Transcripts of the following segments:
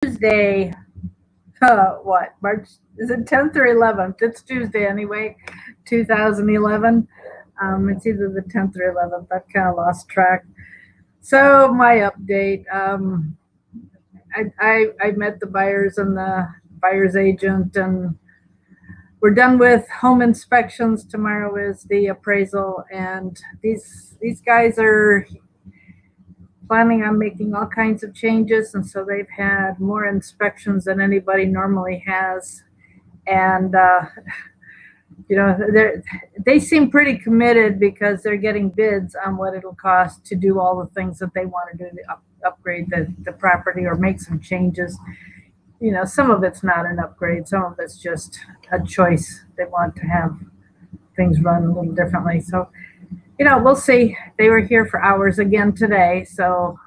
Tuesday, what, March, is it 10th or 11th? It's Tuesday anyway, 2011. It's either the 10th or 11th. I've kind of lost track. So my update, I met the buyers and the buyer's agent, and we're done with home inspections. Tomorrow is the appraisal, and these guys are planning on making all kinds of changes, and so they've had more inspections than anybody normally has. And they seem pretty committed because they're getting bids on what it'll cost to do all the things that they want to do to upgrade the property or make some changes. Some of it's not an upgrade, some of it's just a choice. They want to have things run a little differently. So we'll see. They were here for hours again today. So,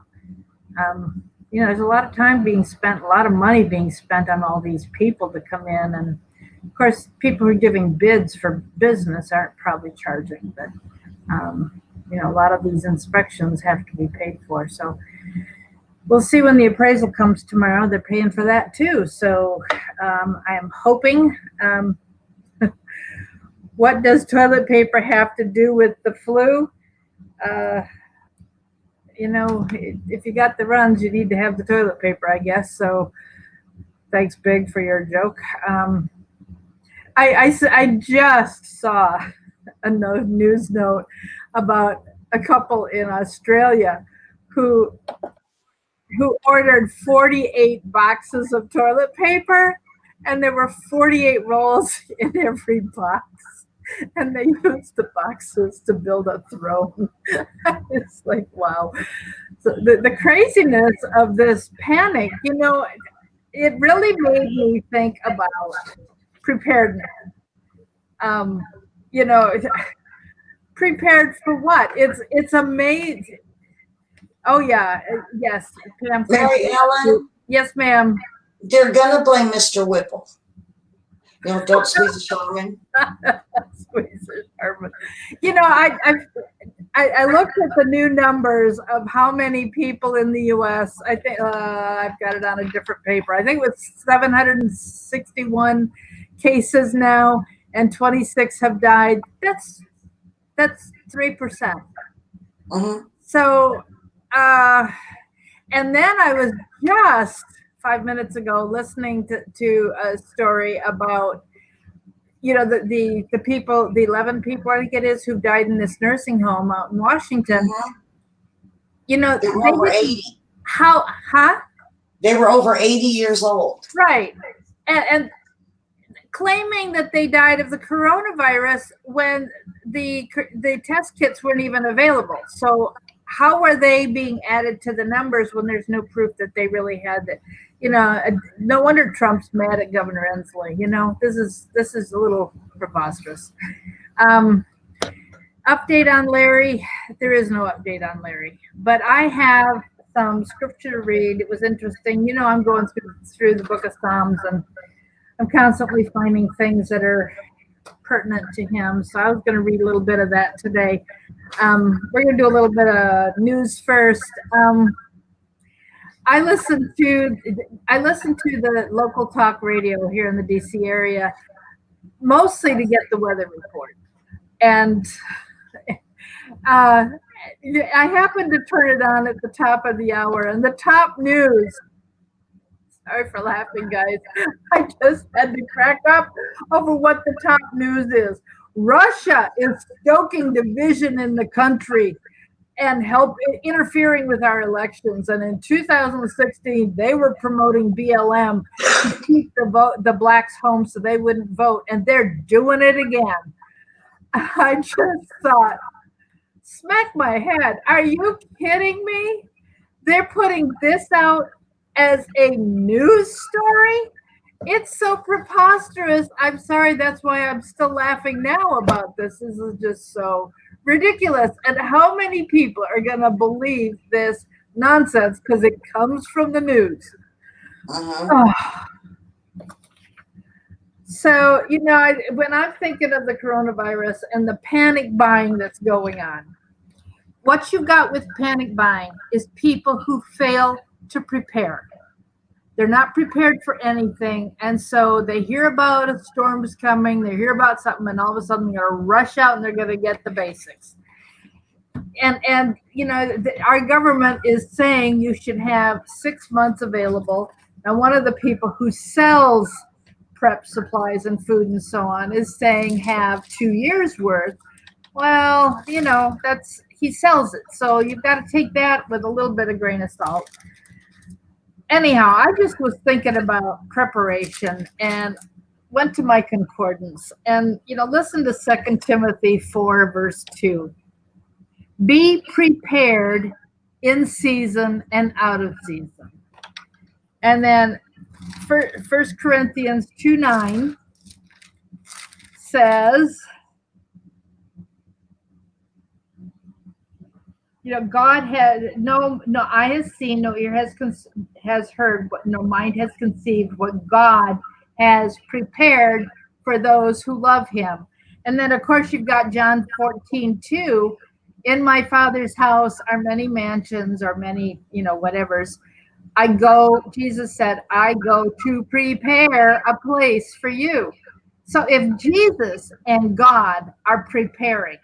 there's a lot of time being spent, a lot of money being spent on all these people to come in. And of course, people who are giving bids for business aren't probably charging, but, a lot of these inspections have to be paid for. So we'll see when the appraisal comes tomorrow. They're paying for that too. So I am hoping. What does toilet paper have to do with the flu? If you got the runs, you need to have the toilet paper, I guess. So thanks, Big, for your joke. I just saw a news note about a couple in Australia who ordered 48 boxes of toilet paper, and there were 48 rolls in every box. And they used the boxes to build a throne. It's like, wow. So the craziness of this panic, it really made me think about preparedness. Um, you know, Prepared for what? It's amazing. Oh yeah, yes, Pam. Mary Ellen, Yes, ma'am. they're gonna blame Mr. Whipple. Don't squeeze the Charmin. Squeeze the Charmin. I looked at the new numbers of how many people in the U.S. I think I've got it on a different paper. I think it was 761 cases now, and 26 have died. That's 3%. Mm-hmm. So, and then I was just 5 minutes ago listening to a story about the people, the 11 people, I think it is, who died in this nursing home out in Washington. Mm-hmm. They were over 80. They were over 80 years old. Right. And claiming that they died of the coronavirus when the test kits weren't even available. So how are they being added to the numbers when there's no proof that they really had it? No wonder Trump's mad at Governor Inslee. This is a little preposterous. Update on Larry. There is no update on Larry, but I have some scripture to read. It was interesting. I'm going through the book of Psalms, and I'm constantly finding things that are pertinent to him. So I was going to read a little bit of that today. We're going to do a little bit of news first. I listen to the local talk radio here in the DC area, mostly to get the weather report. And I happened to turn it on at the top of the hour, and the top news. Sorry for laughing, guys. I just had to crack up over what the top news is. Russia is stoking division in the country and interfering with our elections. And in 2016, they were promoting BLM to keep the blacks home so they wouldn't vote, and they're doing it again. I just thought, smack my head. Are you kidding me? They're putting this out as a news story? It's so preposterous. I'm sorry, that's why I'm still laughing now about this. This is just so ridiculous. And how many people are going to believe this nonsense because it comes from the news? Oh. So, when I'm thinking of the coronavirus and the panic buying that's going on, what you've got with panic buying is people who fail to prepare. They're not prepared for anything. And so they hear about a storm's coming, they hear about something, and all of a sudden they're going to rush out and they're going to get the basics. And our government is saying you should have 6 months available. And one of the people who sells prep supplies and food and so on is saying have 2 years worth. Well, that's he sells it. So you've got to take that with a little bit of grain of salt. Anyhow, I just was thinking about preparation and went to my concordance and listen to 2 Timothy 4 verse 2. Be prepared in season and out of season. And then 1 Corinthians 2:9 says, God had no eye has seen, no ear has heard, no mind has conceived what God has prepared for those who love him. And then of course you've got John 14:2. In my Father's house are many mansions, or many, whatevers. Jesus said, I go to prepare a place for you. So if Jesus and God are preparing,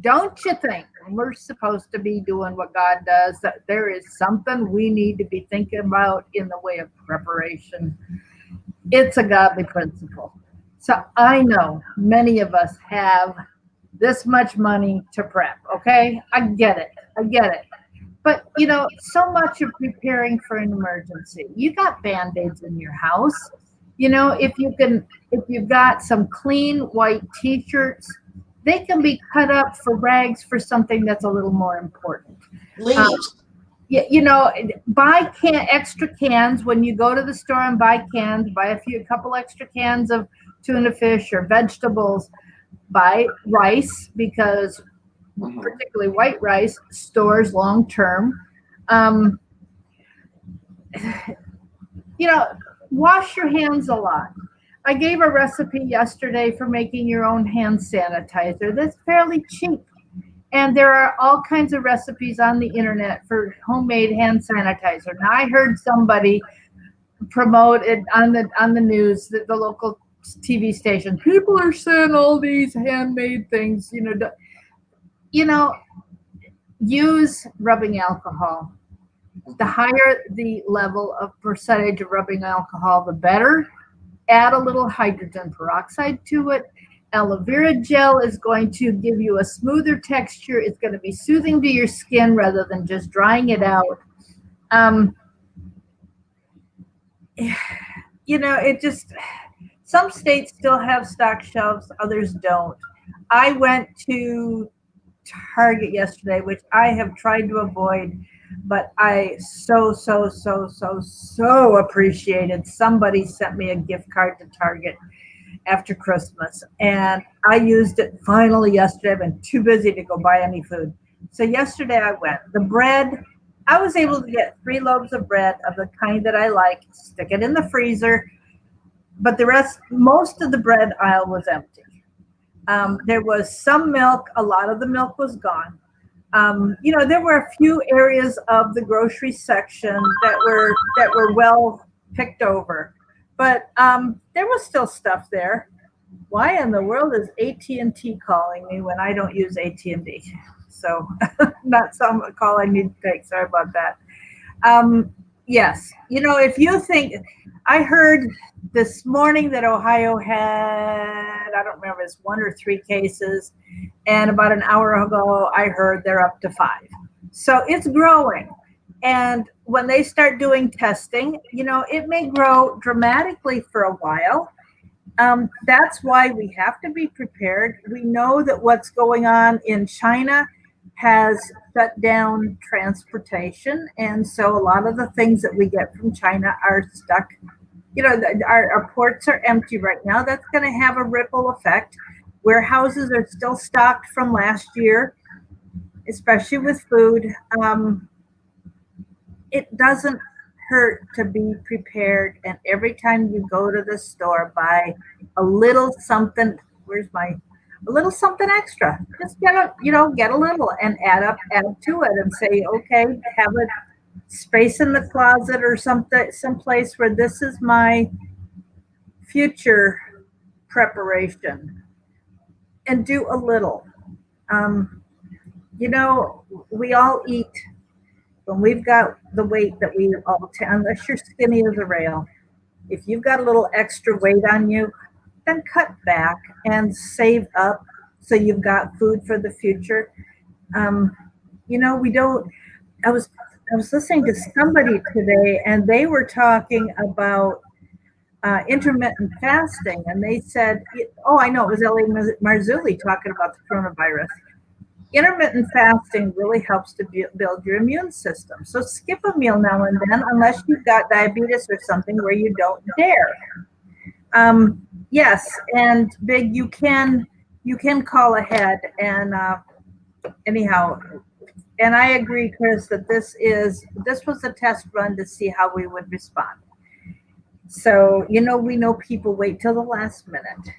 don't you think we're supposed to be doing what God does? That there is something we need to be thinking about in the way of preparation. It's a godly principle. So I know many of us have this much money to prep. Okay, I get it. But so much of preparing for an emergency. You got Band-Aids in your house. If you've got some clean white T-shirts, they can be cut up for rags for something that's a little more important. Leaves. Buy extra cans when you go to the store and buy cans. Buy a couple extra cans of tuna fish or vegetables. Buy rice, because particularly white rice stores long term. Wash your hands a lot. I gave a recipe yesterday for making your own hand sanitizer that's fairly cheap. And there are all kinds of recipes on the internet for homemade hand sanitizer. Now I heard somebody promote it on the news, the local TV station. People are saying all these handmade things, use rubbing alcohol. The higher the level of percentage of rubbing alcohol, the better. Add a little hydrogen peroxide to it. Aloe vera gel is going to give you a smoother texture. It's going to be soothing to your skin rather than just drying it out. Some states still have stock shelves, others don't. I went to Target yesterday, which I have tried to avoid, but I so appreciated. Somebody sent me a gift card to Target after Christmas, and I used it finally yesterday. I've been too busy to go buy any food. So yesterday I went. The bread, I was able to get 3 loaves of bread of the kind that I like, stick it in the freezer, but most of the bread aisle was empty. There was some milk. A lot of the milk was gone. There were a few areas of the grocery section that were well picked over, but there was still stuff there. Why in the world is AT&T calling me when I don't use AT&T? So not some call I need to take. Sorry about that. Yes, if you think, I heard this morning that Ohio had, I don't remember, it's 1 or 3 cases. And about an hour ago, I heard they're up to 5. So it's growing. And when they start doing testing, it may grow dramatically for a while. That's why we have to be prepared. We know that what's going on in China has shut down transportation. And so a lot of the things that we get from China are stuck. Our ports are empty right now. That's going to have a ripple effect. Warehouses are still stocked from last year, especially with food. It doesn't hurt to be prepared. And every time you go to the store, buy a little something. A little something extra. Just get a little and add to it and say, okay, have it space in the closet or something, someplace where this is my future preparation, and do a little. Um, we all eat when we've got the weight that we all, unless you're skinny as a rail, if you've got a little extra weight on you, then cut back and save up so you've got food for the future. Um, we don't. I was listening to somebody today, and they were talking about intermittent fasting, and they said, "Oh, I know, it was Elly Marzulli talking about the coronavirus." Intermittent fasting really helps to build your immune system. So skip a meal now and then, unless you've got diabetes or something where you don't dare. Yes, and Big, you can call ahead, and anyhow, and I agree, Chris, that this was a test run to see how we would respond. So we know people wait till the last minute.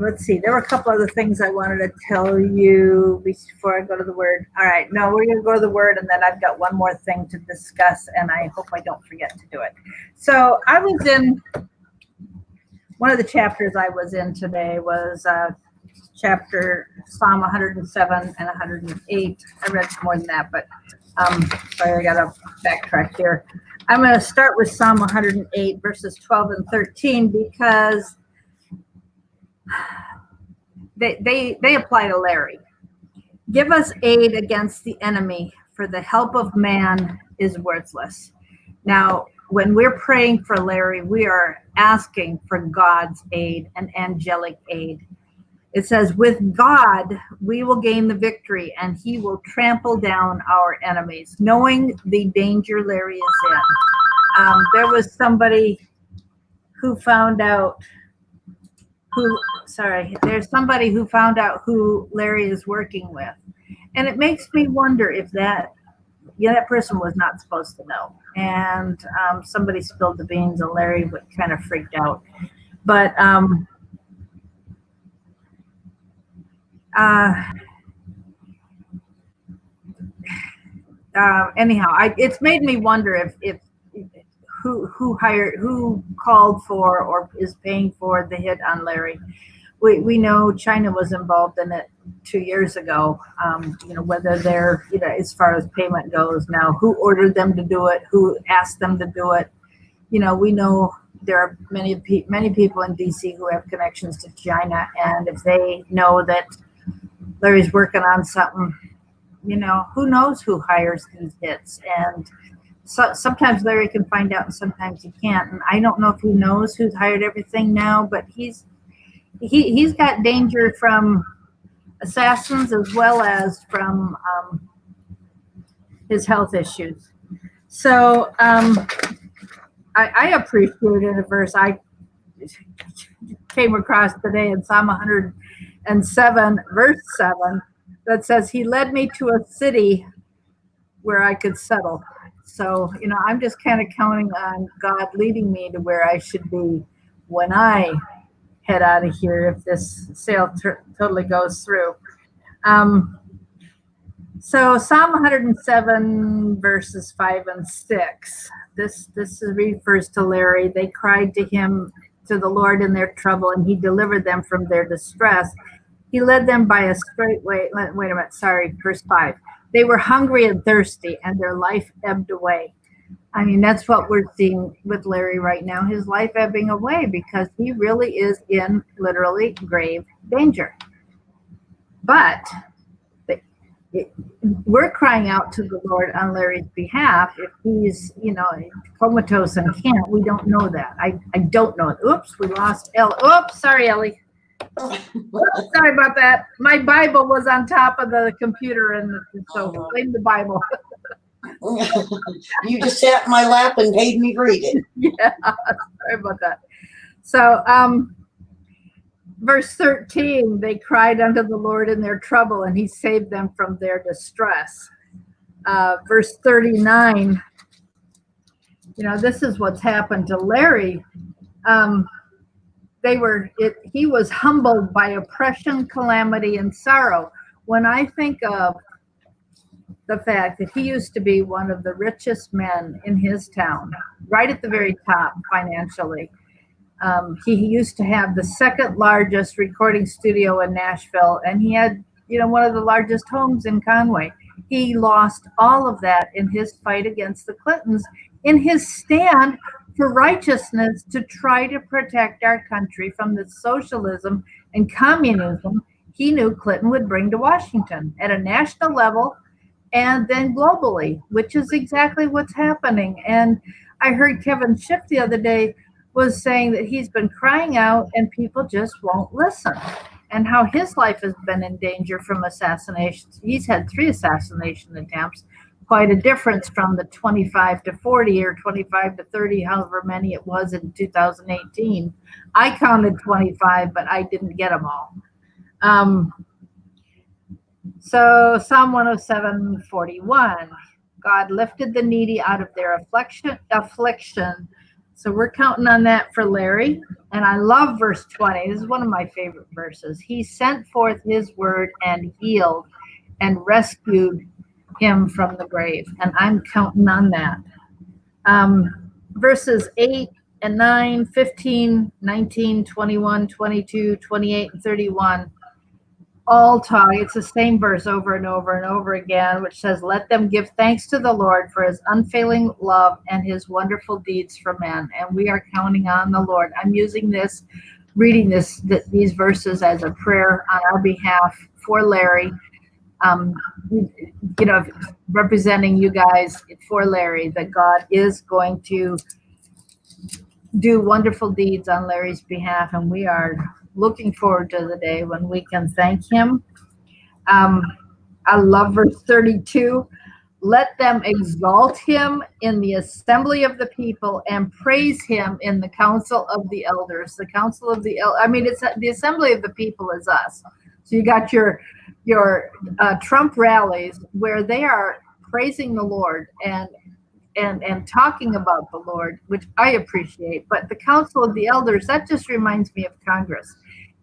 Let's see. There were a couple other things I wanted to tell you before I go to the word. All right. No, we're going to go to the word, and then I've got one more thing to discuss, and I hope I don't forget to do it. So I was in one of the chapters I was in today was chapter Psalm 107 and 108. I read more than that, but sorry, I got to backtrack here. I'm going to start with Psalm 108, verses 12 and 13, because they apply to Larry. Give us aid against the enemy, for the help of man is worthless. Now, when we're praying for Larry, we are asking for God's aid and angelic aid. It says, with God, we will gain the victory, and he will trample down our enemies, knowing the danger Larry is in. There was somebody who found out there's somebody who found out who Larry is working with. And it makes me wonder if that person was not supposed to know. And somebody spilled the beans, and Larry kind of freaked out. But anyhow, it's made me wonder if who called for or is paying for the hit on Larry. We know China was involved in it 2 years ago. Whether they're as far as payment goes now, who ordered them to do it, who asked them to do it. We know there are many people in DC who have connections to China, and if they know that Larry's working on something, who knows who hires these hits. And so sometimes Larry can find out and sometimes he can't. And I don't know if he knows who's hired everything now, but he's got danger from assassins as well as from his health issues. So I appreciated a verse I came across today in Psalm 107, verse 7, that says, he led me to a city where I could settle. So, I'm just kind of counting on God leading me to where I should be when I head out of here, if this sale totally goes through. So Psalm 107, verses 5 and 6. This refers to Larry. They cried to the Lord in their trouble, and he delivered them from their distress. He led them by a straight way. Wait a minute. Sorry, verse 5. They were hungry and thirsty, and their life ebbed away. I mean, that's what we're seeing with Larry right now, his life ebbing away, because he really is in literally grave danger. But we're crying out to the Lord on Larry's behalf. If he's, comatose and can't, we don't know that. I don't know. Oops, we lost Elly. Oops, sorry, Elly. Oops, sorry about that. My Bible was on top of the computer, and so blame the Bible. You just sat in my lap and made me read it. Yeah, sorry about that. So, verse 13, they cried unto the Lord in their trouble, and he saved them from their distress. Verse 39, this is what's happened to Larry. He was humbled by oppression, calamity, and sorrow. When I think of the fact that he used to be one of the richest men in his town, right at the very top financially. He used to have the second largest recording studio in Nashville, and he had, one of the largest homes in Conway. He lost all of that in his fight against the Clintons, in his stand for righteousness to try to protect our country from the socialism and communism he knew Clinton would bring to Washington at a national level and then globally, which is exactly what's happening. And I heard Kevin Schiff the other day was saying that he's been crying out and people just won't listen, and how his life has been in danger from assassinations. He's had 3 assassination attempts, quite a difference from the 25 to 40 or 25 to 30, however many it was in 2018. I counted 25, but I didn't get them all. So Psalm 107:41, God lifted the needy out of their affliction. So we're counting on that for Larry. And I love verse 20. This is one of my favorite verses. He sent forth his word and healed and rescued him from the grave. And I'm counting on that. Verses 8 and 9, 15, 19, 21, 22, 28, and 31. All talk, it's the same verse over and over and over again, which says, let them give thanks to the Lord for his unfailing love and his wonderful deeds for men. And we are counting on the Lord. I'm using this, reading these verses as a prayer on our behalf for Larry, representing you guys for Larry, that God is going to do wonderful deeds on Larry's behalf. And we are looking forward to the day when we can thank him. I love verse 32. Let them exalt him in the assembly of the people and praise him in the council of the elders. The council of the it's the assembly of the people is us. So you got your Trump rallies where they are praising the Lord and talking about the Lord, which I appreciate. But the council of the elders, that just reminds me of Congress.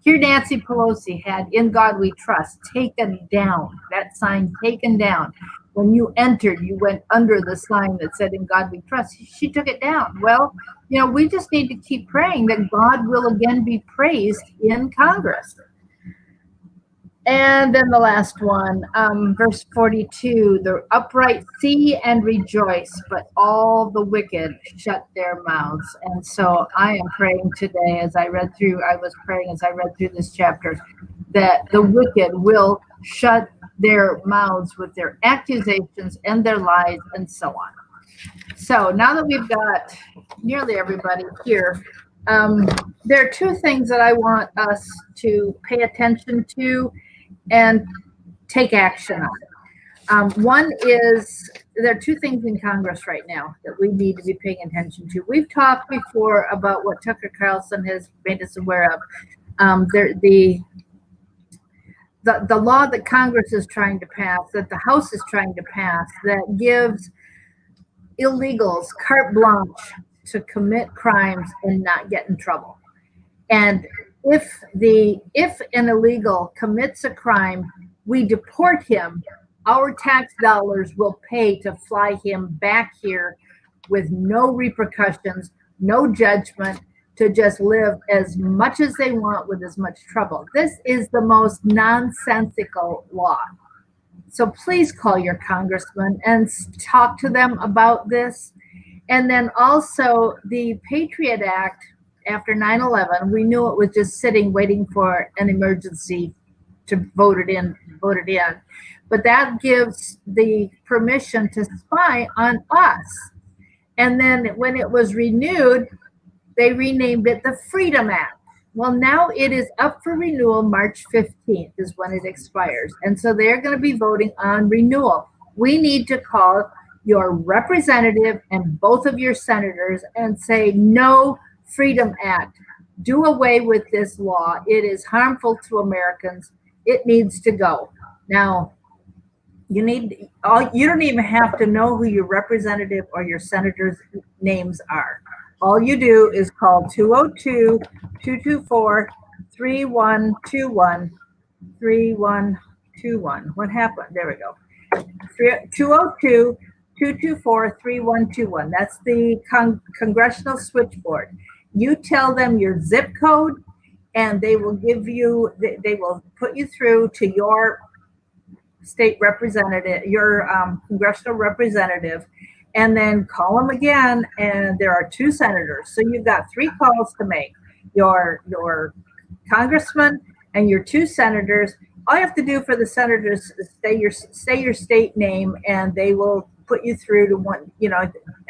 Here Nancy Pelosi had "In God We Trust" taken down, that sign taken down. When you entered, you went under the sign that said "In God We Trust." She took it down. Well, we just need to keep praying that God will again be praised in Congress. And then the last one, verse 42, the upright see and rejoice, but all the wicked shut their mouths. And so I am praying today as I read through this chapter, that the wicked will shut their mouths with their accusations and their lies and so on. So now that we've got nearly everybody here, there are 2 things that I want us to pay attention to and take action on. One is, there are 2 things in Congress right now that we need to be paying attention to. We've talked before about what Tucker Carlson has made us aware of. The law that Congress is trying to pass, that the House is trying to pass, that gives illegals carte blanche to commit crimes and not get in trouble. And if an illegal commits a crime, we deport him. Our tax dollars will pay to fly him back here with no repercussions, no judgment, to just live as much as they want with as much trouble. This is the most nonsensical law. So please call your congressman and talk to them about this. And then also the Patriot Act. After 9/11, we knew it was just sitting, waiting for an emergency to vote it in. But that gives the permission to spy on us. And then when it was renewed, they renamed it the Freedom Act. Well, now it is up for renewal. March 15th is when it expires. And so they're going to be voting on renewal. We need to call your representative and both of your senators and say, no, Freedom Act. Do away with this law. It is harmful to Americans. It needs to go. Now, you don't even have to know who your representative or your senator's names are. All you do is call 202-224-3121. 3121. What happened? There we go. 202-224-3121. That's the congressional switchboard. You tell them your zip code, and they will they will put you through to your state representative, your congressional representative, and then call them again. And there are two senators, so you've got three calls to make: your congressman and your two senators. All you have to do for the senators is say your state name, and they will put you through to one.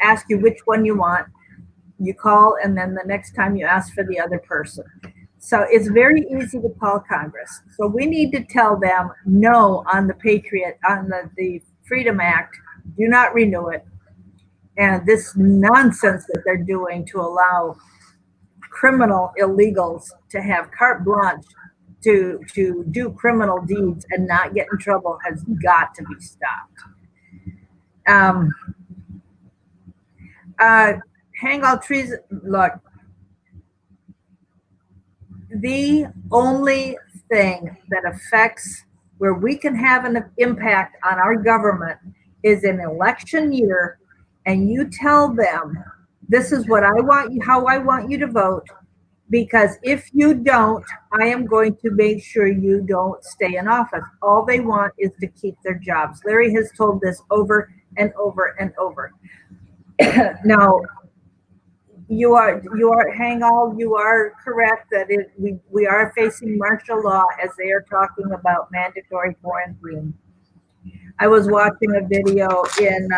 Ask you which one you want. You call, and then the next time you ask for the other person. So it's very easy to call Congress. So we need to tell them no on the the Freedom Act. Do not renew it. And this nonsense that they're doing to allow criminal illegals to have carte blanche to do criminal deeds and not get in trouble has got to be stopped. Hang all trees. Look, the only thing that affects where we can have an impact on our government is an election year, and you tell them, this is what I want you, how I want you to vote, because if you don't, I am going to make sure you don't stay in office. All they want is to keep their jobs. Larry has told this over and over and over. Now, you are Hangall, you are correct that we are facing martial law as they are talking about mandatory quarantine. I was watching a video in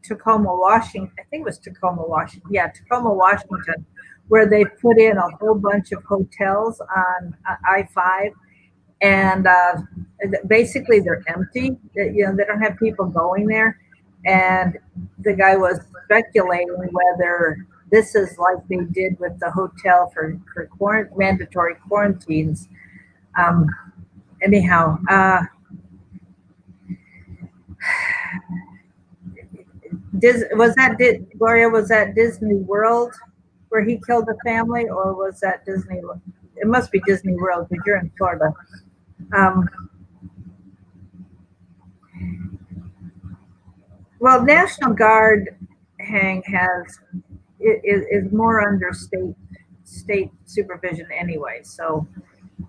Tacoma, Washington. I think it was Tacoma, Washington. Yeah, Tacoma, Washington, where they put in a whole bunch of hotels on I-5, and basically they're empty. They don't have people going there. And the guy was speculating whether this is like they did with the hotel for mandatory quarantines. Anyhow, Gloria, was that Disney World where he killed the family, or was that Disney? It must be Disney World because you're in Florida. Well, National Guard is more under state supervision anyway, so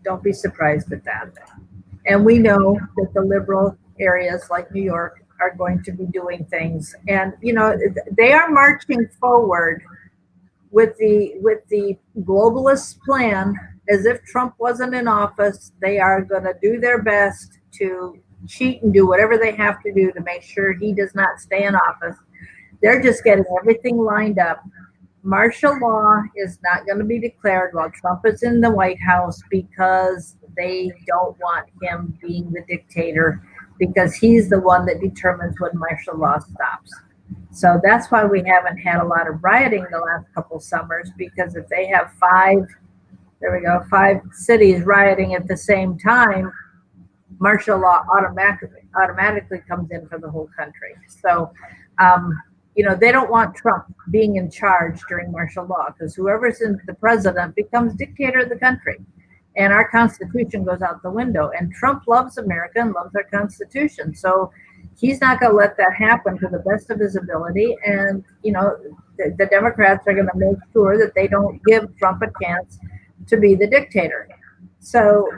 don't be surprised at that. And we know that the liberal areas like New York are going to be doing things, and they are marching forward with the globalist plan as if Trump wasn't in office. They are going to do their best to cheat and do whatever they have to do to make sure he does not stay in office. They're just getting everything lined up. Martial law is not going to be declared while Trump is in the White House because they don't want him being the dictator, because he's the one that determines when martial law stops. So that's why we haven't had a lot of rioting the last couple summers, because if they have five cities rioting at the same time, martial law automatically comes in for the whole country. So, they don't want Trump being in charge during martial law, because whoever's the president becomes dictator of the country, and our Constitution goes out the window. And Trump loves America and loves our Constitution, so he's not going to let that happen to the best of his ability. And the Democrats are going to make sure that they don't give Trump a chance to be the dictator. So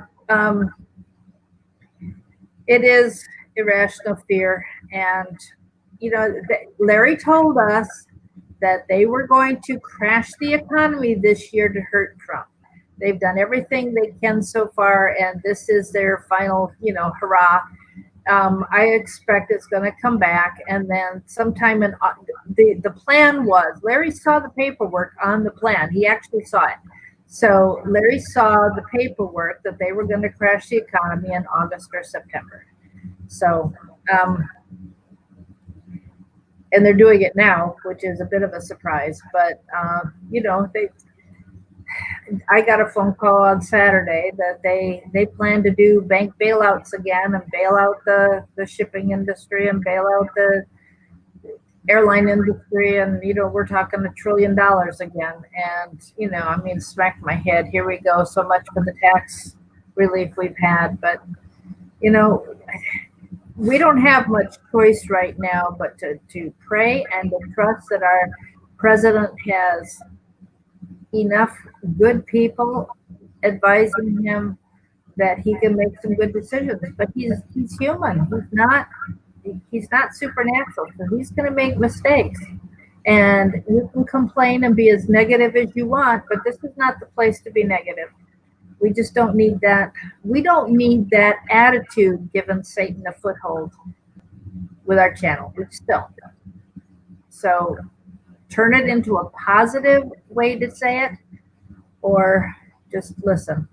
it is irrational fear. And Larry told us that they were going to crash the economy this year to hurt Trump. They've done everything they can so far, and this is their final, hurrah. I expect it's going to come back, and then sometime in the plan was, Larry saw the paperwork on the plan. He actually saw it. So Larry saw the paperwork that they were going to crash the economy in August or September. So, and they're doing it now, which is a bit of a surprise. But I got a phone call on Saturday that they plan to do bank bailouts again, and bail out the shipping industry, and bail out the airline industry, and we're talking $1 trillion again. And smack my head, here we go, so much for the tax relief we've had. But we don't have much choice right now but to pray and to trust that our president has enough good people advising him that he can make some good decisions. But he's human. He's not supernatural, so he's going to make mistakes. And you can complain and be as negative as you want, but this is not the place to be negative. We just don't need that. We don't need that attitude giving Satan a foothold with our channel. We just don't. So turn it into a positive way to say it, or just listen.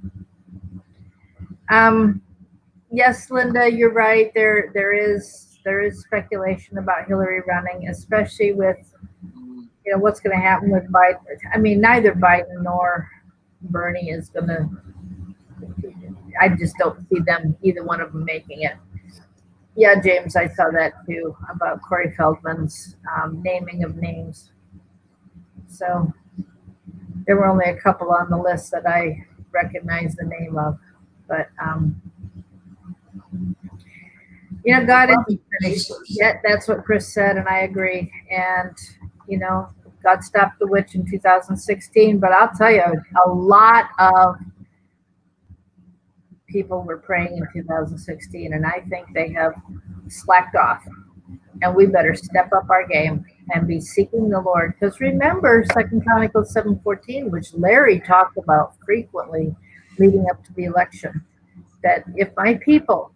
Yes, Linda, you're right. There is speculation about Hillary running, especially with what's going to happen with Biden. I mean, neither Biden nor Bernie is going to. I just don't see them, either one of them, making it. Yeah, James, I saw that too about Corey Feldman's naming of names. So there were only a couple on the list that I recognize the name of, but God is. Yeah, that's what Chris said, and I agree. And God stopped the witch in 2016, but I'll tell you, a lot of people were praying in 2016, and I think they have slacked off. And we better step up our game and be seeking the Lord. Because remember 2 Chronicles 7:14, which Larry talked about frequently leading up to the election, that if my people,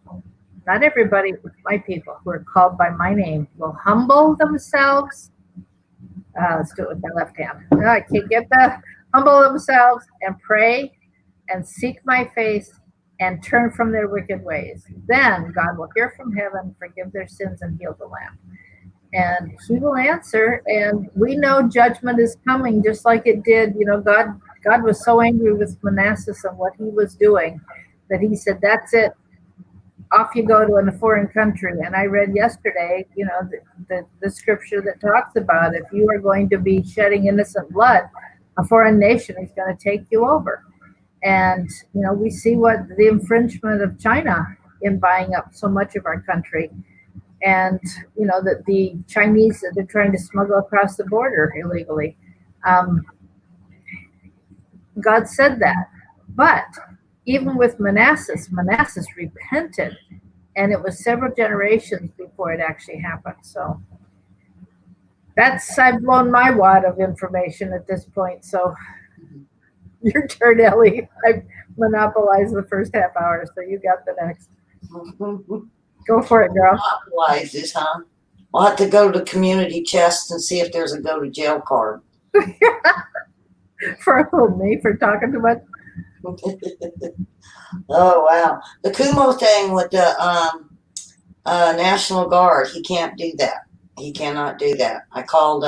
not everybody, but my people who are called by my name, will humble themselves. Let's do it with my left hand. I can't get that. Humble themselves and pray and seek my face and turn from their wicked ways. Then God will hear from heaven, forgive their sins, and heal the land. And he will answer. And we know judgment is coming, just like it did. God was so angry with Manasseh and what he was doing that he said, that's it. Off you go to a foreign country. And I read yesterday, the scripture that talks about if you are going to be shedding innocent blood, a foreign nation is going to take you over. And, we see what the infringement of China in buying up so much of our country. And, that the Chinese that they're trying to smuggle across the border illegally. God said that. But even with Manasseh repented. And it was several generations before it actually happened. So I've blown my wad of information at this point. So your turn, Elly. I monopolized the first half hour, so you got the next. Go for it, girl. Monopolizes, huh? We'll have to go to the community chest and see if there's a go to jail card. For me, for talking too much. Oh wow, the Kumo thing with the National Guard, he can't do that. He cannot do that. I called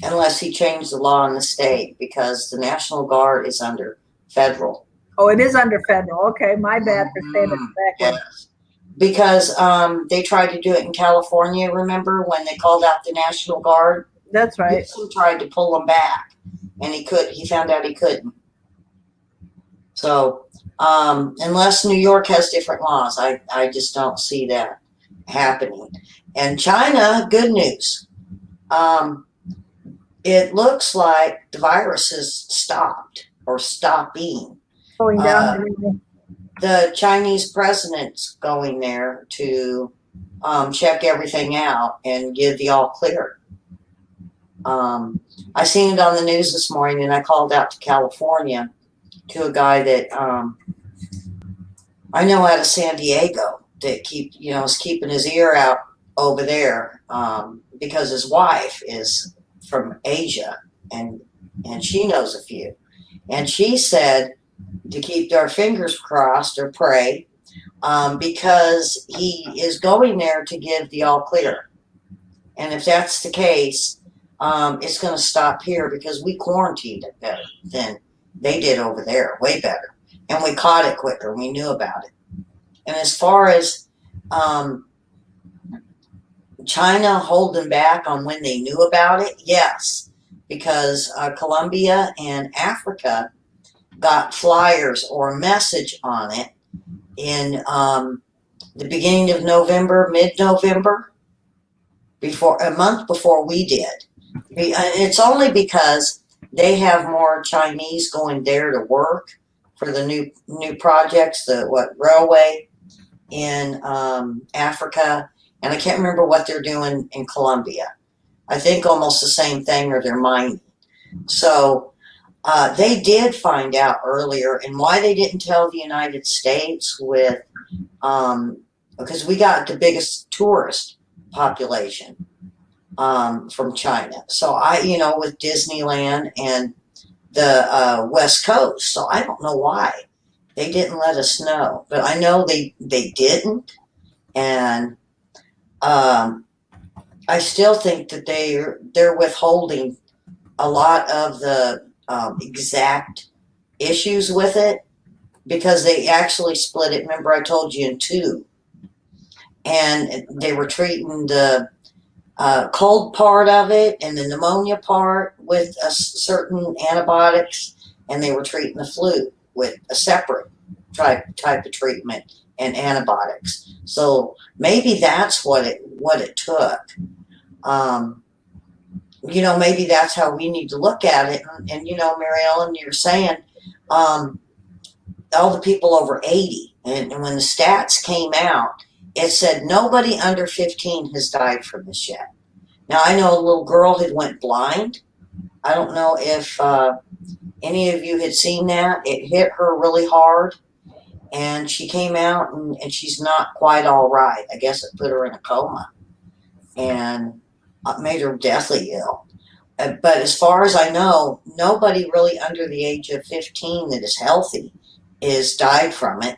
unless he changed the law in the state, because the National Guard is under federal. Oh, it is under federal. Okay, my bad for saying it backwards. Yes. Because they tried to do it in California, remember, when they called out the National Guard? That's right. Nixon tried to pull them back, and he found out he couldn't. So unless New York has different laws, I just don't see that happening. And China, good news. It looks like the virus has stopped or stopping. Going down. The Chinese president's going there to check everything out and give the all clear. I seen it on the news this morning, and I called out to California to a guy that I know out of San Diego that is keeping his ear out over there because his wife is from Asia and she knows a few, and she said to keep our fingers crossed or pray because he is going there to give the all clear, and if that's the case, it's going to stop here because we quarantined it better than they did over there, way better, and we caught it quicker. We knew about it. And as far as China holding back on when they knew about it, yes, because Colombia and Africa got flyers or a message on it in the beginning of November, mid-November, before a month before we did. It's only because they have more Chinese going there to work for the new projects, the railway in Africa, and I can't remember what they're doing in Colombia. I think almost the same thing, or they're mining. So they did find out earlier, and why they didn't tell the United States with because we got the biggest tourist population from China. So with Disneyland and the West Coast. So I don't know why they didn't let us know, but I know they didn't, and I still think that they're withholding a lot of the exact issues with it, because they actually split it. Remember, I told you, in two, and they were treating the cold part of it and the pneumonia part with a certain antibiotics, and they were treating the flu with a separate type of treatment and antibiotics. So maybe that's what it took. Maybe that's how we need to look at it. And Mary Ellen, you're saying all the people over 80, and when the stats came out, it said nobody under 15 has died from this yet. Now, I know a little girl had went blind. I don't know if any of you had seen that. It hit her really hard, and she came out, and she's not quite all right. I guess it put her in a coma and made her deathly ill. But as far as I know, nobody really under the age of 15 that is healthy is died from it.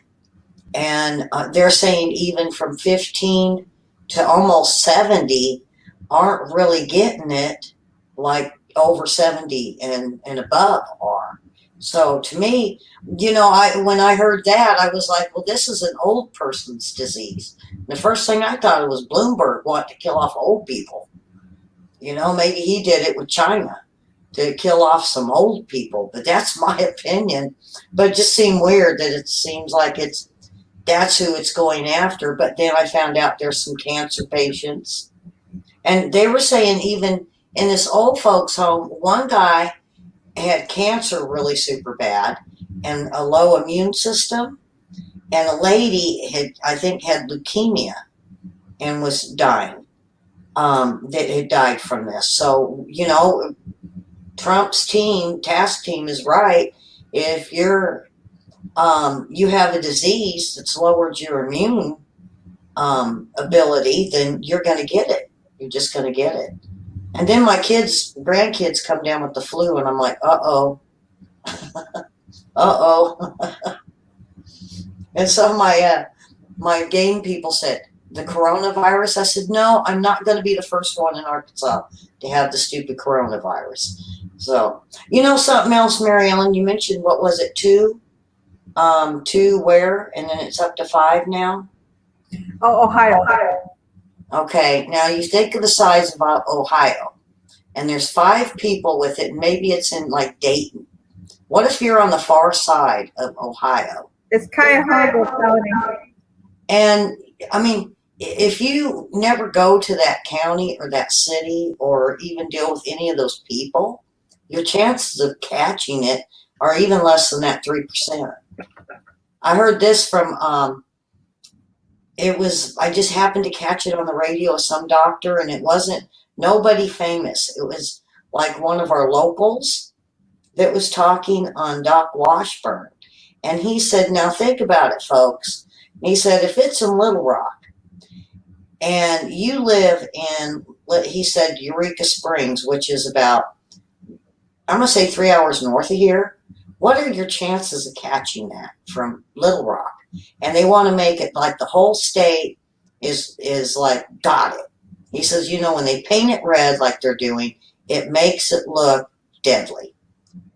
And they're saying even from 15 to almost 70 aren't really getting it like over 70 and above are. So to me, when I heard that, I was like, well, this is an old person's disease. And the first thing I thought it was Bloomberg wanting to kill off old people. Maybe he did it with China to kill off some old people, but that's my opinion. But it just seemed weird that it seems like that's who it's going after. But then I found out there's some cancer patients. And they were saying even in this old folks home, one guy had cancer really super bad and a low immune system. And a lady I think had leukemia and was dying, that had died from this. So, Trump's task team is right. If you have a disease that's lowered your immune ability, then you're going to get it. You're just going to get it. And then my grandkids come down with the flu, and I'm like, uh-oh. Uh-oh. And so my game people said, the coronavirus? I said, no, I'm not going to be the first one in Arkansas to have the stupid coronavirus. So, something else, Mary Ellen, you mentioned, what was it, 2? 2 where? And then it's up to 5 now? Oh, Ohio. Okay, now you think of the size of Ohio, and there's 5 people with it, and maybe it's in like Dayton. What if you're on the far side of Ohio? It's Cuyahoga County. And I mean, if you never go to that county or that city or even deal with any of those people, your chances of catching it are even less than that 3%. I heard this from I just happened to catch it on the radio with some doctor, and it wasn't nobody famous. It was like one of our locals that was talking on Doc Washburn. And he said, now think about it, folks. He said, if it's in Little Rock and you live in, he said, Eureka Springs, which is about, I'm going to say 3 hours north of here, what are your chances of catching that from Little Rock? And they want to make it like the whole state is like got it. He says, when they paint it red like they're doing, it makes it look deadly.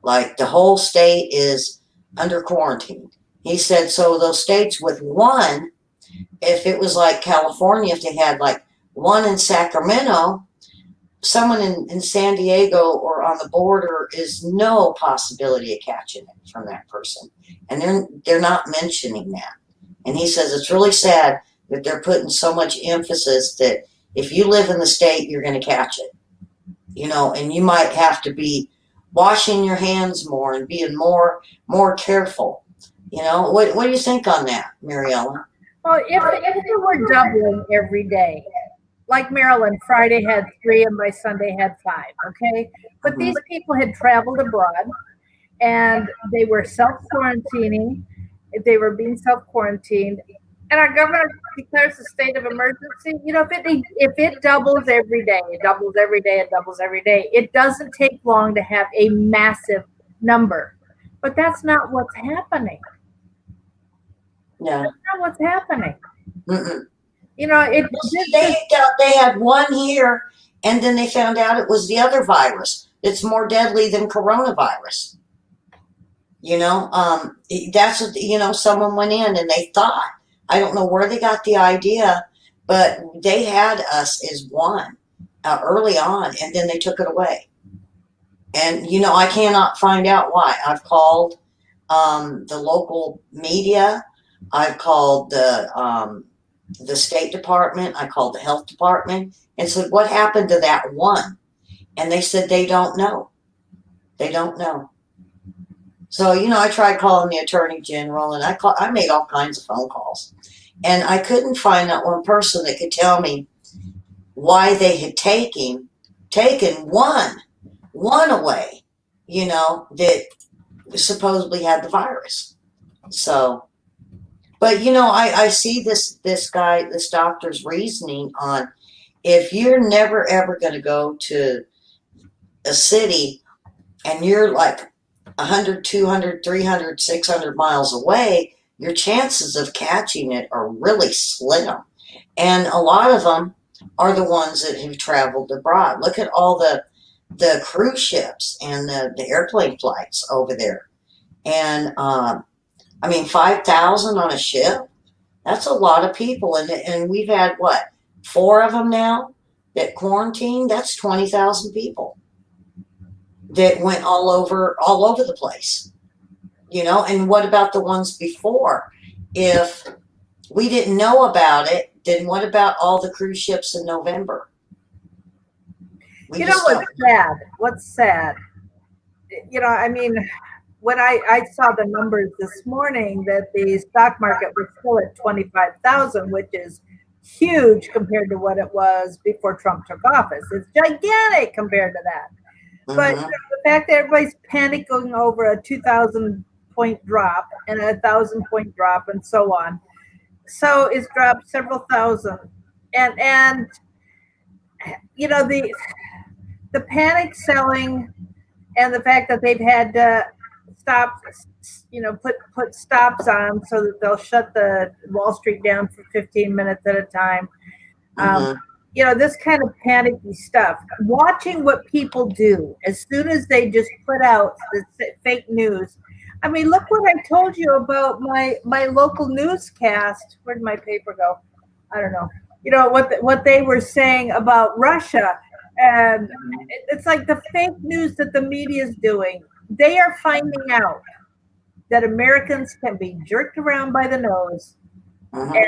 Like the whole state is under quarantine. He said, so those states with one, if it was like California, if they had like one in Sacramento, someone in San Diego or on the border is no possibility of catching it from that person. And they're not mentioning that. And he says it's really sad that they're putting so much emphasis that if you live in the state, you're going to catch it, and you might have to be washing your hands more and being more careful. What do you think on that, Mary Ellen? Well, if it were doubling every day, like Maryland, Friday had 3 and by Sunday had 5, okay? But these people had traveled abroad and they were self-quarantining. They were being self-quarantined. And our governor declares a state of emergency. If it doubles every day, it doubles every day, it doubles every day, it doesn't take long to have a massive number. But that's not what's happening. No. That's not what's happening. Mm-mm. They had one here, and then they found out it was the other virus. It's more deadly than coronavirus. That's what, someone went in and they thought, I don't know where they got the idea, but they had us as one early on, and then they took it away. And, I cannot find out why. I've called the local media. I've called the State Department. I called the health department and said, what happened to that one? And they said they don't know. They don't know. So, I tried calling the attorney general, and I made all kinds of phone calls. And I couldn't find that one person that could tell me why they had taken one away, that supposedly had the virus. So, but, I see this doctor's reasoning on, if you're never ever going to go to a city and you're like 100, 200, 300, 600 miles away, your chances of catching it are really slim. And a lot of them are the ones that have traveled abroad. Look at all the cruise ships and the airplane flights over there. And, 5,000 on a ship, that's a lot of people. And we've had, 4 of them now that quarantined? That's 20,000 people that went all over the place, and what about the ones before? If we didn't know about it, then what about all the cruise ships in November? What's sad? When I saw the numbers this morning that the stock market was still at 25,000, which is huge compared to what it was before Trump took office. It's gigantic compared to that. But the fact that everybody's panicking over a 2,000-point drop and a 1,000-point drop and so on, so it's dropped several thousand, and the panic selling and the fact that they've had to stop, put stops on so that they'll shut the Wall Street down for 15 minutes at a time. This kind of panicky stuff. Watching what people do as soon as they just put out the fake news. Look what I told you about my local newscast. Where did my paper go? I don't know. What they were saying about Russia, and it's like the fake news that the media is doing. They are finding out that Americans can be jerked around by the nose and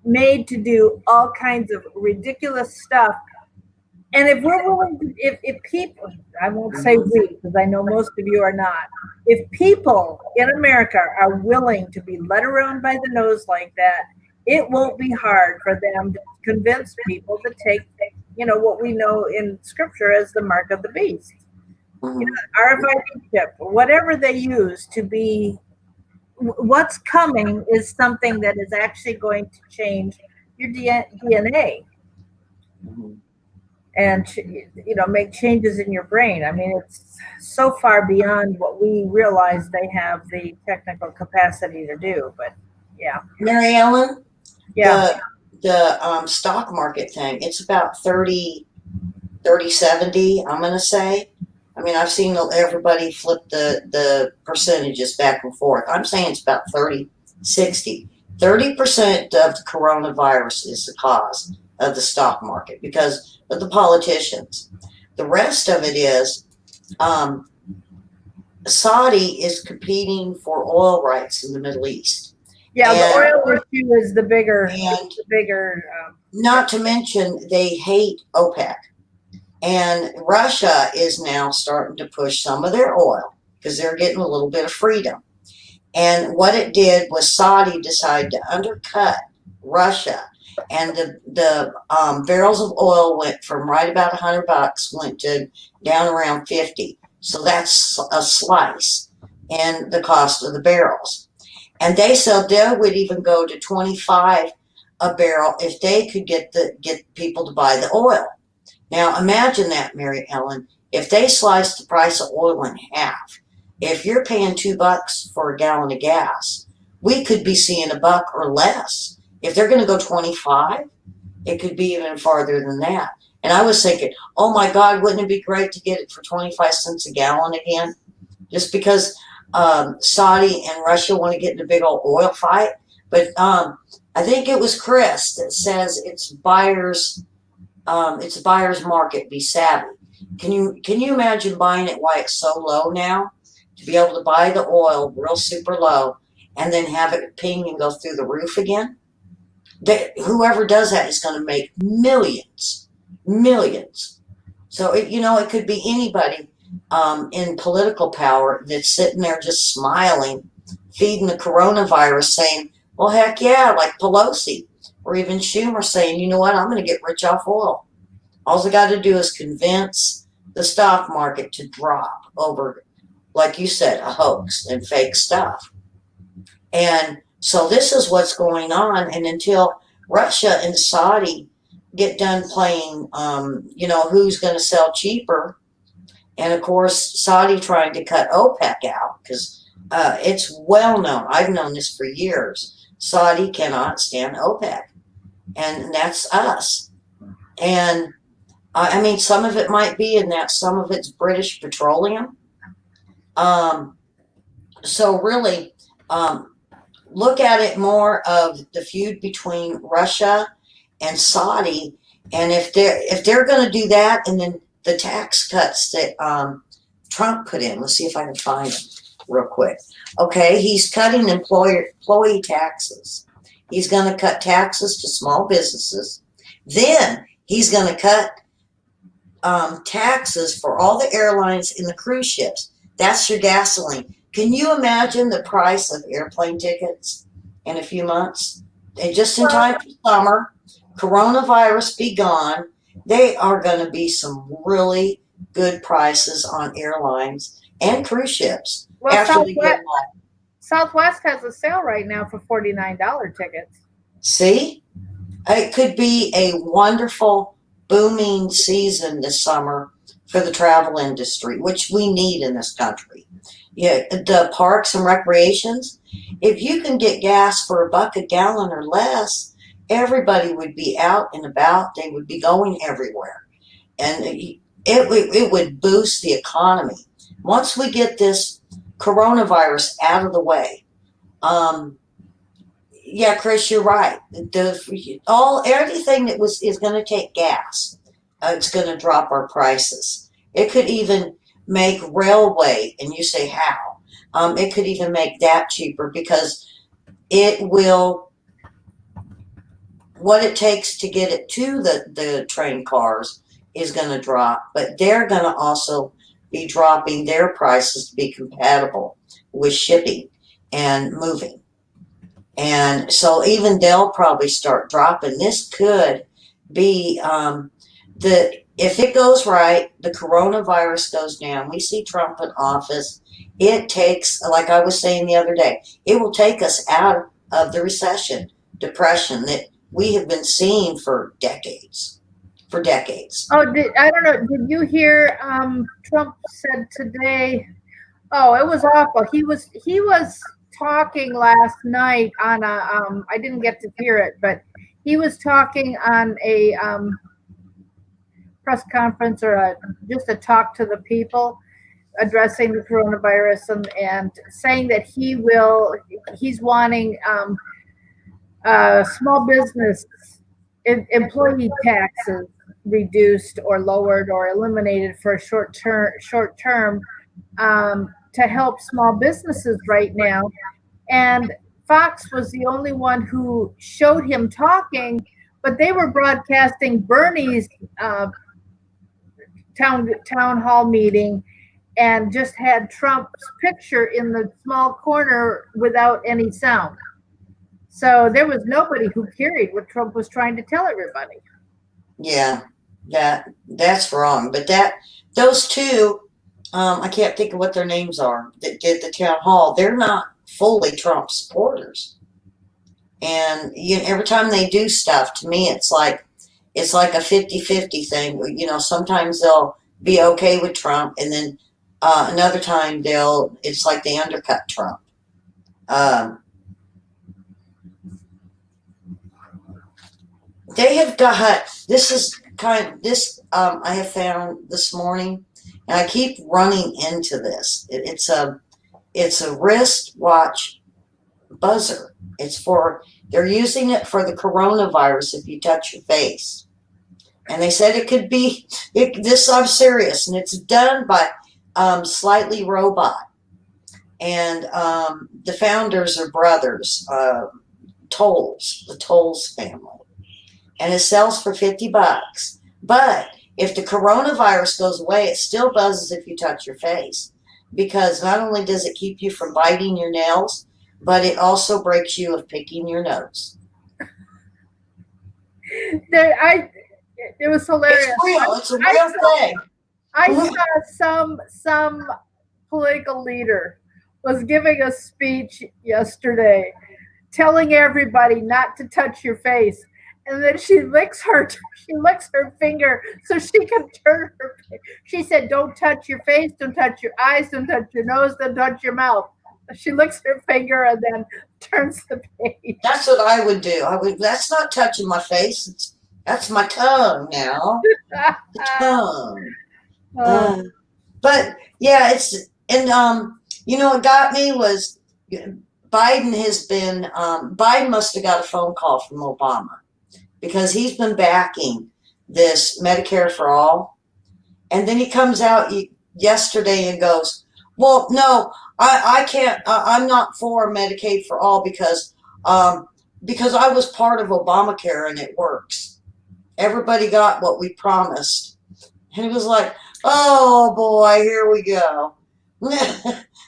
made to do all kinds of ridiculous stuff. And if we're willing to, if people, I won't say we, because I know most of you are not, if people in America are willing to be led around by the nose like that, it won't be hard for them to convince people to take, what we know in scripture as the mark of the beast. RFID chip, or whatever they use to be. What's coming is something that is actually going to change your DNA and make changes in your brain. It's so far beyond what we realize they have the technical capacity to do. But yeah, Mary Ellen, yeah, the stock market thing, it's about 30-70, I'm going to say. I've seen everybody flip the percentages back and forth. I'm saying it's about 30-60. 30% of the coronavirus is the cause of the stock market because of the politicians. The rest of it is Saudi is competing for oil rights in the Middle East. Yeah, the And oil issue is the bigger, and the bigger. not to mention they hate OPEC. And Russia is now starting to push some of their oil because they're getting a little bit of freedom. And what it did was Saudi decided to undercut Russia, and the barrels of oil went from right about $100 went to down around 50. So that's a slice in the cost of the barrels. And they said they would even go to 25 a barrel if they could get people to buy the oil. Now imagine that, Mary Ellen, if they sliced the price of oil in half. If you're paying $2 for a gallon of gas, we could be seeing a buck or less. If they're going to go 25, it could be even farther than that. And I was thinking, oh my God, wouldn't it be great to get it for 25 cents a gallon again? Just because Saudi and Russia want to get in a big old oil fight. But I think it was Chris that says it's buyer's market. Be savvy. Can you imagine buying it while it's so low now? To be able to buy the oil real super low and then have it ping and go through the roof again. Whoever does that is going to make millions, millions. So it could be anybody in political power that's sitting there just smiling, feeding the coronavirus, saying, "Well, heck yeah," like Pelosi or even Schumer saying, "You know what? I'm going to get rich off oil." All I got to do is convince the stock market to drop over, like you said, a hoax and fake stuff. And so this is what's going on. And until Russia and Saudi get done playing, who's going to sell cheaper, and of course, Saudi trying to cut OPEC out because it's well known. I've known this for years. Saudi cannot stand OPEC, and that's us. And I mean, some of it might be in that, some of it's British Petroleum. So really, look at it more of the feud between Russia and Saudi, and if they're going to do that, and then the tax cuts that Trump put in. Let's see if I can find them real quick. Okay, he's cutting employee taxes. He's going to cut taxes to small businesses. Then he's going to cut taxes for all the airlines and the cruise ships. That's your gasoline. Can you imagine the price of airplane tickets in a few months? And just in time for summer, coronavirus be gone, they are going to be some really good prices on airlines and cruise ships. Well, After they get Southwest has a sale right now for $49 tickets. See, it could be a wonderful booming season this summer for the travel industry, which we need in this country. Yeah, the parks and recreations. If you can get gas for a buck a gallon or less, everybody would be out and about. They would be going everywhere, and it would boost the economy. Once we get this coronavirus out of the way, yeah, Chris, you're right. Everything that is going to take gas, it's going to drop our prices. It could even make railway, and you say how? It could even make that cheaper because it will. What it takes to get it to the train cars is going to drop, but they're going to also be dropping their prices to be compatible with shipping and moving. And so even they'll probably start dropping. This could be if it goes right, the coronavirus goes down. We see Trump in office. It takes, like I was saying the other day, it will take us out of the recession, depression that we have been seeing for decades. For decades. Oh, I don't know. Did you hear Trump said today? Oh, it was awful. He was talking last night on a I didn't get to hear it, but he was talking on a press conference or just a talk to the people addressing the coronavirus and saying that he's wanting small business employee taxes reduced or lowered or eliminated for a short term to help small businesses right now. And Fox was the only one who showed him talking, but they were broadcasting Bernie's town hall meeting and just had Trump's picture in the small corner without any sound. So there was nobody who carried what Trump was trying to tell everybody. Yeah, that's wrong. But those two, I can't think of what their names are that did the town hall. They're not fully Trump supporters. And every time they do stuff, to me, it's like a 50-50 thing. Sometimes they'll be okay with Trump, and then another time it's like they undercut Trump. Um, they have got I have found this morning, and I keep running into this. It's a wristwatch buzzer. They're using it for the coronavirus if you touch your face. And they said it could be this. I'm serious, and it's done by Slightly Robot, and the founders are brothers, Tolls, the Tolls family, and it sells for $50. But if the coronavirus goes away, it still buzzes if you touch your face, because not only does it keep you from biting your nails, but it also breaks you of picking your nose. It was hilarious. It's real. It's a real thing. I saw some political leader was giving a speech yesterday telling everybody not to touch your face, and then she licks her finger so she can turn her. She said, "Don't touch your face, don't touch your eyes, don't touch your nose, don't touch your mouth." She licks her finger and then turns the page. That's what I would do. That's not touching my face. That's my tongue now. The tongue. But yeah, what got me was Biden must have got a phone call from Obama, because he's been backing this Medicare for all. And then he comes out yesterday and goes, well, no, I can't, I'm not for Medicaid for all because I was part of Obamacare and it works. Everybody got what we promised. And he was like, oh boy, here we go.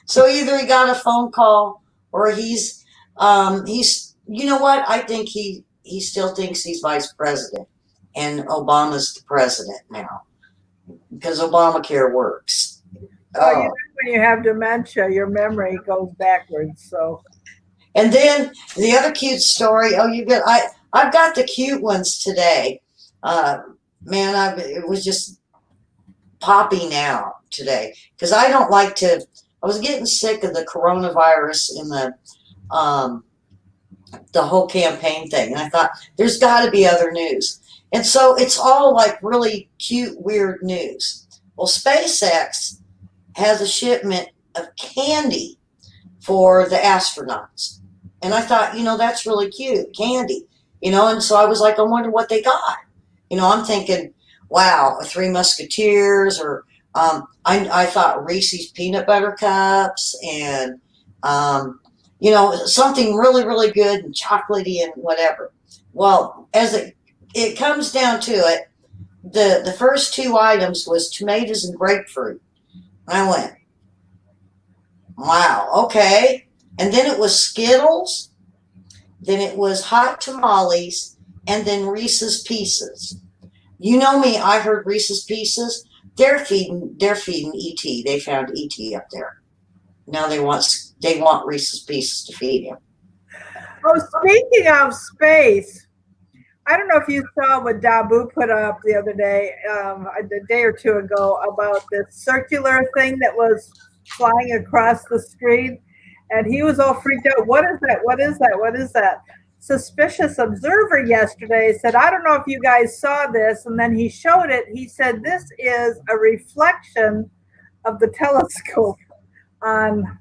So either he got a phone call, or he's you know what? I think he still thinks he's vice president and Obama's the president now, because Obamacare works. When you have dementia, your memory goes backwards. So. And then the other cute story. I've got the cute ones today. It was just popping out today, because I don't like to. I was getting sick of the coronavirus and the whole campaign thing, and I thought there's got to be other news. And so it's all like really cute, weird news. Well, SpaceX has a shipment of candy for the astronauts, and I thought, that's really cute, candy, and so I was like, I wonder what they got. I'm thinking, wow, Three Musketeers, or I thought Reese's peanut butter cups, and something really, really good and chocolatey and whatever. Well, as it comes down to it, the first two items was tomatoes and grapefruit. I went, wow, okay. And then it was Skittles, then it was hot tamales, and then Reese's Pieces. You know me, I heard Reese's Pieces. They're feeding ET. They found ET up there. Now they want Reese's Pieces to feed him. Oh, speaking of space, I don't know if you saw what Dabu put up the other day, a day or two ago, about this circular thing that was flying across the screen, and he was all freaked out. What is that? What is that? What is that? Suspicious Observer yesterday said, I don't know if you guys saw this, and then he showed it. He said, this is a reflection of the telescope on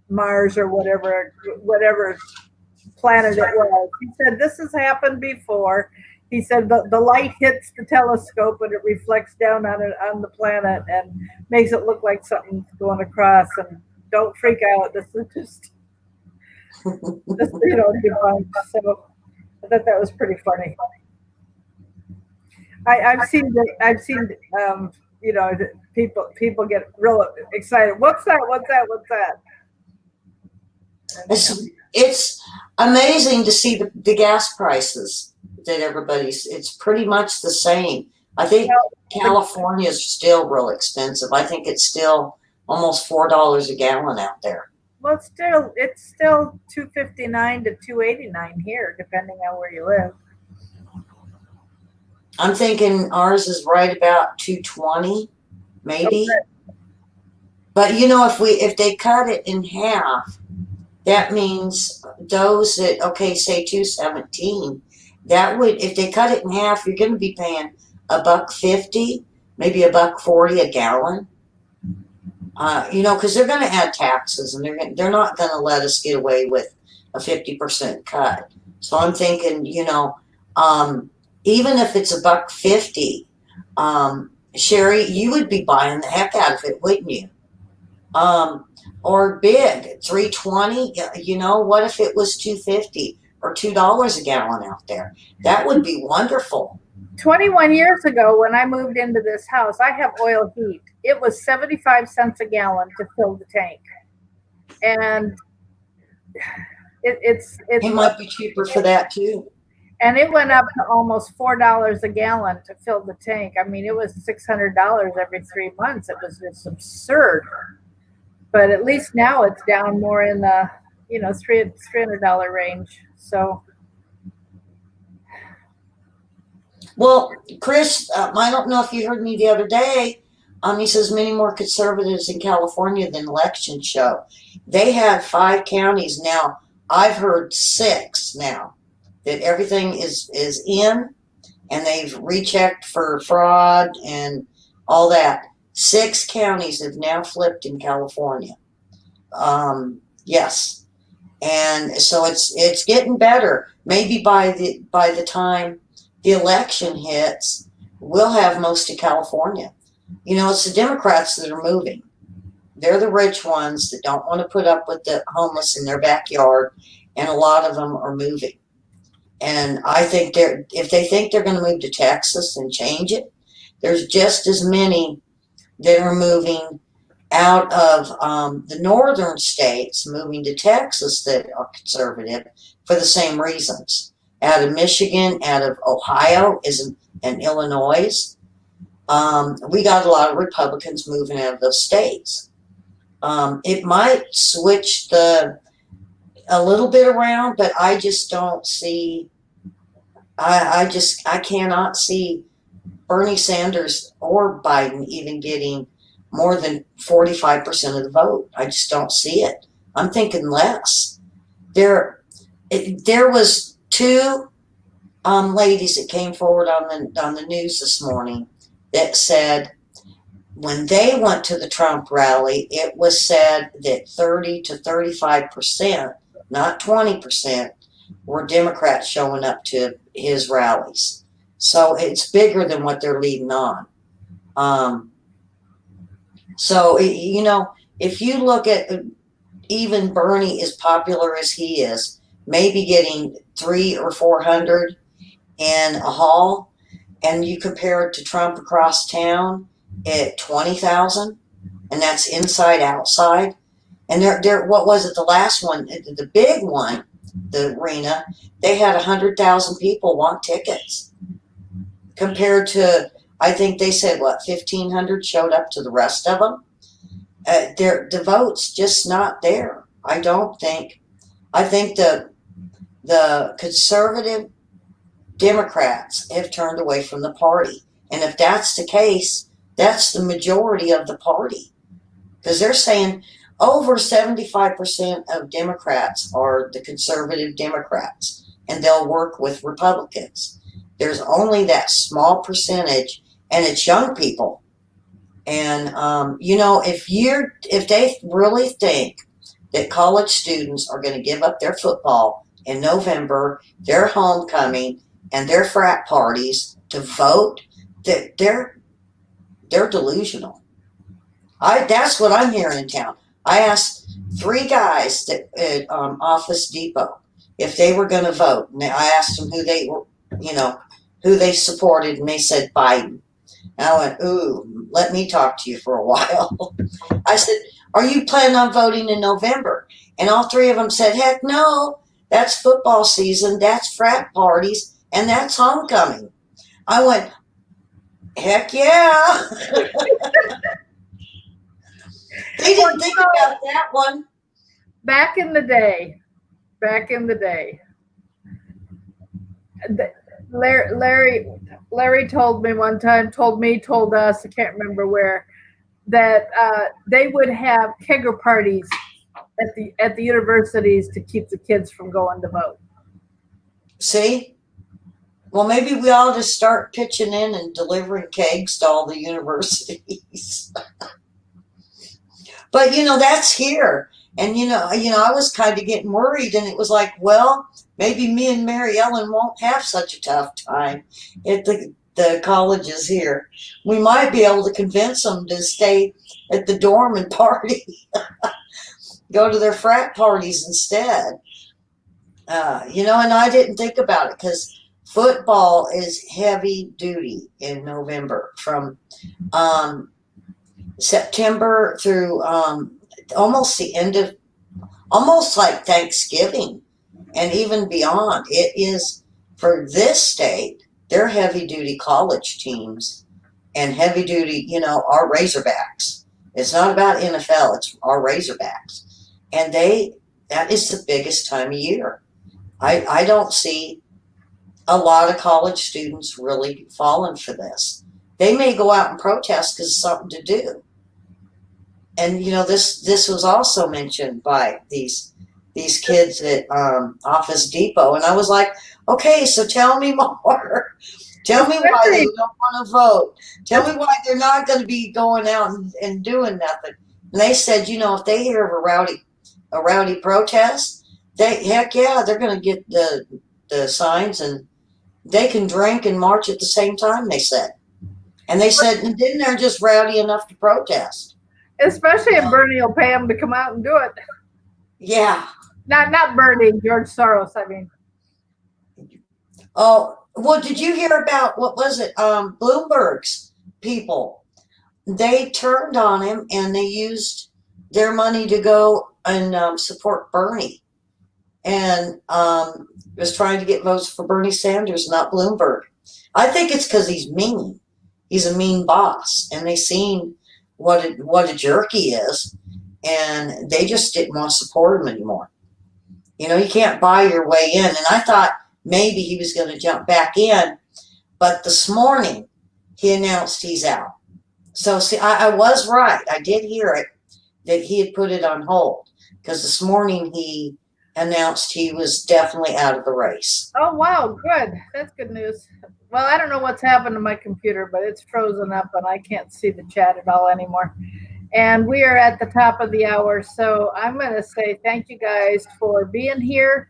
Mars or whatever planet it was. He said, this has happened before. He said, the light hits the telescope and it reflects down on the planet and makes it look like something's going across. And don't freak out. This is just just debunked. So I thought that was pretty funny. I've seen people get real excited. What's that? What's that? What's that? And, It's amazing to see the gas prices that it's pretty much the same. I think California is still real expensive. I think it's still almost $4 a gallon out there. well, it's still 259 to 289 here, depending on where you live. I'm thinking ours is right about 220, maybe. Okay. But if they cut it in half, that means those that say 217, that would, if they cut it in half, you're going to be paying $1.50, maybe $1.40 a gallon. Because they're going to add taxes, and they're not going to let us get away with a 50% cut. So I'm thinking, even if it's $1.50, Sherry, you would be buying the heck out of it, wouldn't you? Or big 320. What if it was 250 or $2 a gallon out there? That would be wonderful. 21 years ago, when I moved into this house, I have oil heat. It was 75 cents a gallon to fill the tank, and It might be cheaper for that too. And it went up to almost $4 a gallon to fill the tank. I mean, it was $600 every 3 months. It was just absurd. But at least now it's down more in the $300 range. So, well, Chris, I don't know if you heard me the other day. He says many more conservatives in California than election show. They had 5 counties now. I've heard 6 now that everything is in, and they've rechecked for fraud and all that. 6 counties have now flipped in California. Yes, and so it's getting better. Maybe by the time the election hits, we'll have most of California. It's the Democrats that are moving. They're the rich ones that don't want to put up with the homeless in their backyard, and a lot of them are moving. And I think if they think they're going to move to Texas and change it, there's just as many that are moving out of the northern states, moving to Texas, that are conservative for the same reasons. Out of Michigan, out of Ohio, and Illinois, we got a lot of Republicans moving out of those states. It might switch a little bit around, but I just don't see. I cannot see Bernie Sanders or Biden even getting more than 45% of the vote. I just don't see it. I'm thinking less. There was 2 ladies that came forward on the news this morning that said when they went to the Trump rally, it was said that 30 to 35%, not 20%, were Democrats showing up to his rallies. So it's bigger than what they're leading on. So, if you look at even Bernie, as popular as he is, maybe getting 300 or 400 in a hall, and you compare it to Trump across town at 20,000, and that's inside, outside. And what was it? The last one, the big one, the arena, they had 100,000 people want tickets, compared to, I think they said 1,500 showed up to the rest of them. The vote's just not there. I don't think. I think the conservative Democrats have turned away from the party, and if that's the case, that's the majority of the party, because they're saying over 75% of Democrats are the conservative Democrats, and they'll work with Republicans. There's only that small percentage, and it's young people. And if they really think that college students are going to give up their football in November, their homecoming, and their frat parties to vote, that they're delusional. That's what I'm hearing in town. I asked three guys that at Office Depot, if they were going to vote, and I asked them who they were, you know, who they supported, and they said Biden. And I went, ooh, let me talk to you for a while. I said, are you planning on voting in November? And all three of them said, heck no, that's football season, that's frat parties, and that's homecoming. I went, heck yeah. They didn't think about that one. Back in the day, Larry told me one time, told us, I can't remember where, that they would have kegger parties at the universities to keep the kids from going to vote. See? Well, maybe we all just start pitching in and delivering kegs to all the universities. But that's here. And I was kind of getting worried, and it was like, well, maybe me and Mary Ellen won't have such a tough time at the colleges here. We might be able to convince them to stay at the dorm and party, go to their frat parties instead. And I didn't think about it because football is heavy duty in November from September through almost the end of, almost like Thanksgiving and even beyond. It is, for this state, they're heavy duty college teams and heavy duty, our Razorbacks. It's not about NFL, it's our Razorbacks. And that is the biggest time of year. I don't see a lot of college students really falling for this. They may go out and protest because it's something to do. And this was also mentioned by these kids at Office Depot, and I was like, okay, so tell me more. Tell me why they don't want to vote. Tell me why they're not going to be going out and doing nothing. And they said, if they hear of a rowdy protest, heck yeah, they're going to get the signs and they can drink and march at the same time. They said, and they said, and then they're just rowdy enough to protest. Especially if Bernie will pay them to come out and do it. Yeah. Not Bernie, George Soros, I mean. Oh, well, did you hear about, what was it? Bloomberg's people. They turned on him and they used their money to go and support Bernie. And was trying to get votes for Bernie Sanders, not Bloomberg. I think it's because he's mean. He's a mean boss. And they seen what a jerk he is, and they just didn't want to support him anymore. You can't buy your way in, and I thought maybe he was going to jump back in, but this morning he announced he's out. So see, I was right. I did hear it, that he had put it on hold, because this morning he announced he was definitely out of the race. Oh, wow, good. That's good news. Well, I don't know what's happened to my computer, but it's frozen up and I can't see the chat at all anymore. And we are at the top of the hour, so I'm going to say thank you guys for being here.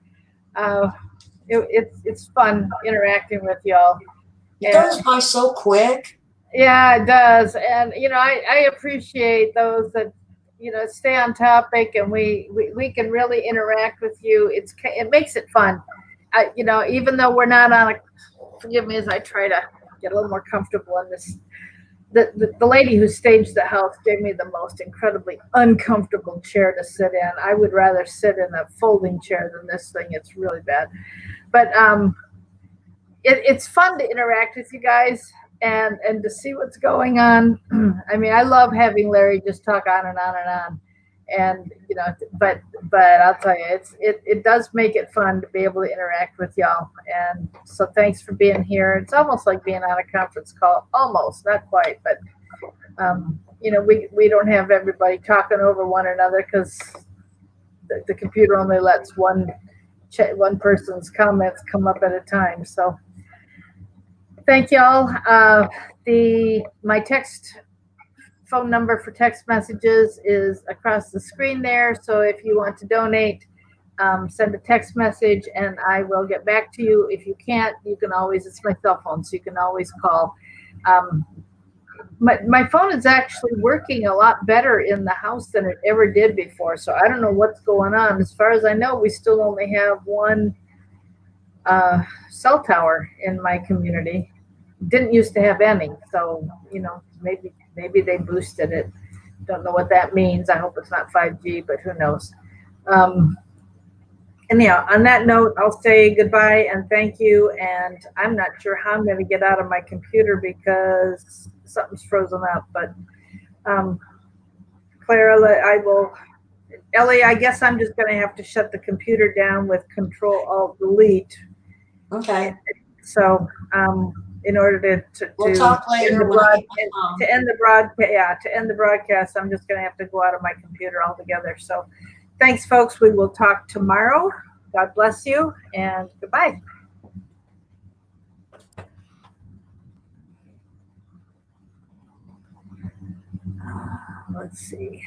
It's fun interacting with y'all. It goes by so quick. Yeah, it does. And, I appreciate those that, stay on topic, and we can really interact with you. It makes it fun. Even though we're not on forgive me as I try to get a little more comfortable in this. The lady who staged the house gave me the most incredibly uncomfortable chair to sit in. I would rather sit in a folding chair than this thing. It's really bad. But it's fun to interact with you guys and to see what's going on. I mean, I love having Larry just talk on and on and on. And but I'll tell you, it does make it fun to be able to interact with y'all. And so thanks for being here. It's almost like being on a conference call, almost, not quite, but we don't have everybody talking over one another because the computer only lets one person's comments come up at a time. So thank y'all. My text phone number for text messages is across the screen there. So if you want to donate, send a text message and I will get back to you. If you can't, you can always, it's my cell phone, so you can always call. my phone is actually working a lot better in the house than it ever did before. So I don't know what's going on. As far as I know, we still only have one cell tower in my community. Didn't used to have any. So maybe they boosted it. Don't know what that means. I hope it's not 5G, but who knows. Um, and yeah, on that note, I'll say goodbye and thank you. And I'm not sure how I'm going to get out of my computer because something's frozen up. But um, Clara, I will. Ellie, I guess I'm just going to have to shut the computer down with Control Alt Delete. Okay. So in order We'll to talk later end the when I broad, get my phone. to end the broadcast, yeah, to end the broadcast, I'm just going to have to go out of my computer altogether. So thanks, folks. We will talk tomorrow. God bless you and goodbye. Let's see.